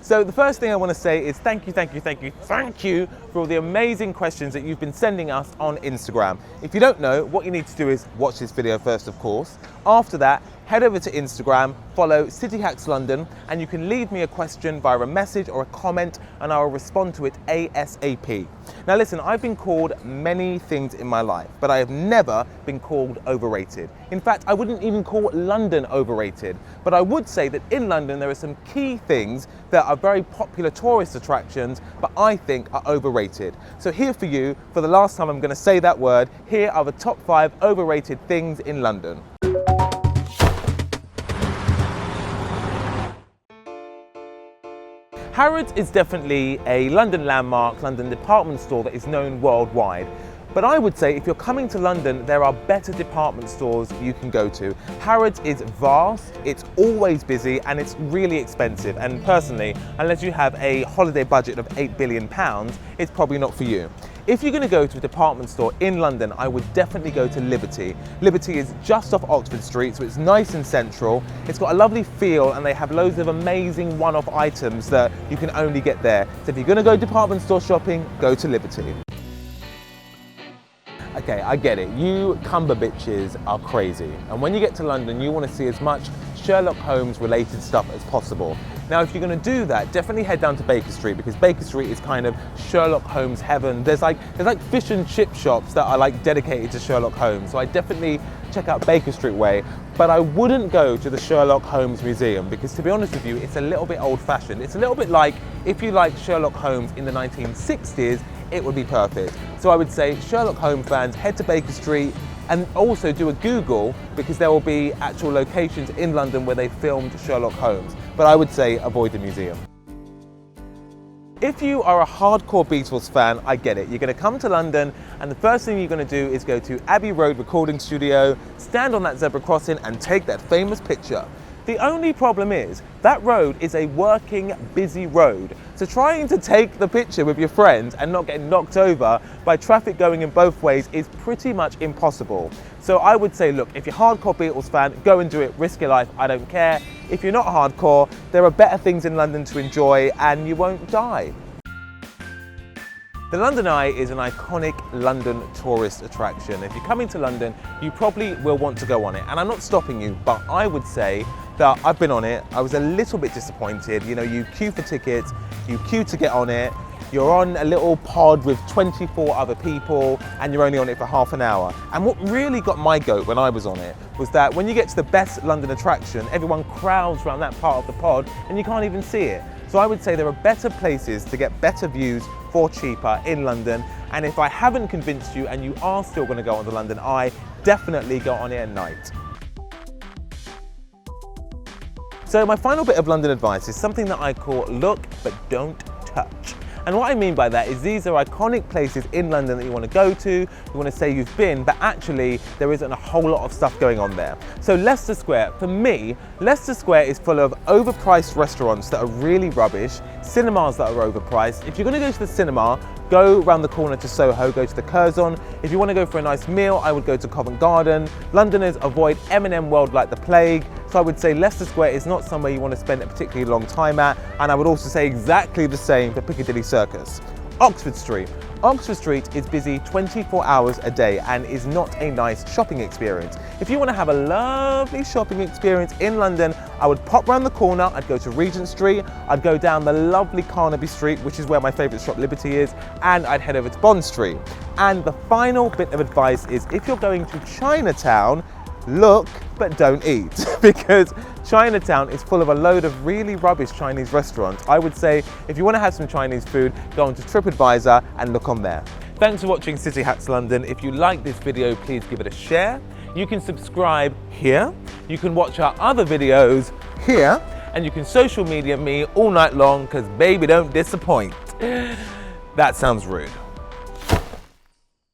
So the first thing I want to say is thank you for all the amazing questions that you've been sending us on Instagram. If you don't know, what you need to do is watch this video first, of course. After that, head over to Instagram, follow City Hacks London, and you can leave me a question via a message or a comment, and I will respond to it ASAP. Now listen, I've been called many things in my life, but I have never been called overrated. In fact, I wouldn't even call London overrated, but I would say that in London there are some key things that are very popular tourist attractions, but I think are overrated. So here for you, for the last time I'm going to say that word, here are the top 5 overrated things in London. Harrods is definitely a London landmark, London department store that is known worldwide. But I would say if you're coming to London, there are better department stores you can go to. Harrods is vast, it's always busy, and it's really expensive. And personally, unless you have a holiday budget of £8 billion, it's probably not for you. If you're going to go to a department store in London, I would definitely go to Liberty. Liberty is just off Oxford Street, so it's nice and central. It's got a lovely feel, and they have loads of amazing one-off items that you can only get there. So if you're going to go department store shopping, go to Liberty. Okay, I get it. You Cumber bitches are crazy. And when you get to London, you want to see as much Sherlock Holmes related stuff as possible. Now, if you're going to do that, definitely head down to Baker Street, because Baker Street is kind of Sherlock Holmes heaven. There's like fish and chip shops that are like dedicated to Sherlock Holmes. So I definitely check out Baker Street way, but I wouldn't go to the Sherlock Holmes Museum, because to be honest with you, it's a little bit old fashioned. It's a little bit like if you like Sherlock Holmes in the 1960s, it would be perfect. So I would say Sherlock Holmes fans, head to Baker Street, and also do a Google, because there will be actual locations in London where they filmed Sherlock Holmes. But I would say avoid the museum. If you are a hardcore Beatles fan, I get it. You're going to come to London, and the first thing you're going to do is go to Abbey Road recording studio, stand on that zebra crossing and take that famous picture. The only problem is that road is a working, busy road. So trying to take the picture with your friends and not getting knocked over by traffic going in both ways is pretty much impossible. So I would say, look, if you're a hardcore Beatles fan, go and do it, risk your life, I don't care. If you're not hardcore, there are better things in London to enjoy and you won't die. The London Eye is an iconic London tourist attraction. If you're coming to London, you probably will want to go on it. And I'm not stopping you, but I would say that I've been on it. I was a little bit disappointed. You know, you queue for tickets, you queue to get on it, you're on a little pod with 24 other people, and you're only on it for half an hour. And what really got my goat when I was on it was that when you get to the best London attraction, everyone crowds around that part of the pod and you can't even see it. So I would say there are better places to get better views for cheaper in London. And if I haven't convinced you and you are still going to go on the London Eye, definitely go on it at night. So my final bit of London advice is something that I call look but don't touch. And what I mean by that is these are iconic places in London that you want to go to, you want to say you've been, but actually there isn't a whole lot of stuff going on there. So Leicester Square, for me, Leicester Square is full of overpriced restaurants that are really rubbish, cinemas that are overpriced. If you're going to go to the cinema, go round the corner to Soho, go to the Curzon. If you want to go for a nice meal, I would go to Covent Garden. Londoners avoid M&M World like the plague. So I would say Leicester Square is not somewhere you want to spend a particularly long time at. And I would also say exactly the same for Piccadilly Circus. Oxford Street. Oxford Street is busy 24 hours a day and is not a nice shopping experience. If you want to have a lovely shopping experience in London, I would pop round the corner, I'd go to Regent Street, I'd go down the lovely Carnaby Street, which is where my favourite shop Liberty is, and I'd head over to Bond Street. And the final bit of advice is if you're going to Chinatown, look but don't eat, because Chinatown is full of a load of really rubbish Chinese restaurants. I would say if you want to have some Chinese food, go onto TripAdvisor and look on there. Thanks for watching City Hacks London. If you like this video, please give it a share. You can subscribe here, you can watch our other videos here, and you can social media me all night long, because baby don't disappoint. That sounds rude.